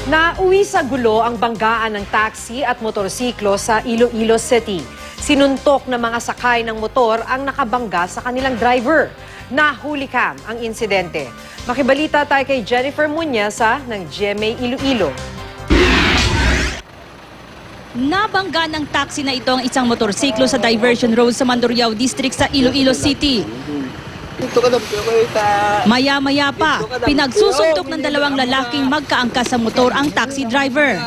Nauwi sa gulo ang banggaan ng taxi at motorsiklo sa Iloilo City. Sinuntok ng mga sakay ng motor ang nakabangga sa kanilang driver. Nahuli cam ang insidente. Makibalita tayo kay Jennifer Muñeza ng GMA Iloilo. Nabangga ng taxi na ito ang isang motorsiklo sa diversion road sa Mandurriao District sa Iloilo City. Maya-maya pa, pinagsusuntok ng dalawang lalaking magkaangkas sa motor ang taxi driver.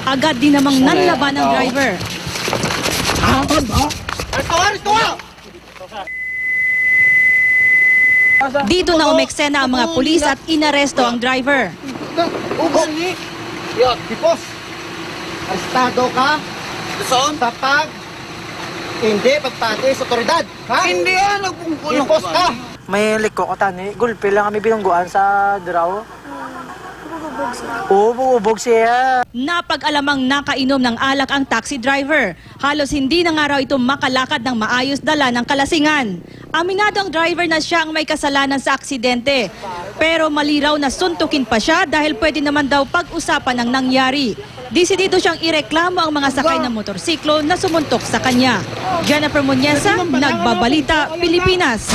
Agad din namang nanlaban ng driver. Dito na umeksena ang mga pulis at inaresto ang driver. Estado ka? Sa hindi pagpati sa otoridad. Ha? Hindi nagpungkulong Impos ka. May liko ko tani, gulpi lang kami binungguan sa draw. Oo, bubog siya. Napag-alamang nakainom ng alak ang taxi driver. Halos hindi na nga raw ito makalakad ng maayos dala ng kalasingan. Aminado ang driver na siya ang may kasalanan sa aksidente. Pero mali raw na suntukin pa siya dahil pwede naman daw pag-usapan ang nangyari. Desidido siyang ireklamo ang mga sakay ng motorsiklo na sumuntok sa kanya. Jennifer Muñeza, Nagbabalita, Pilipinas.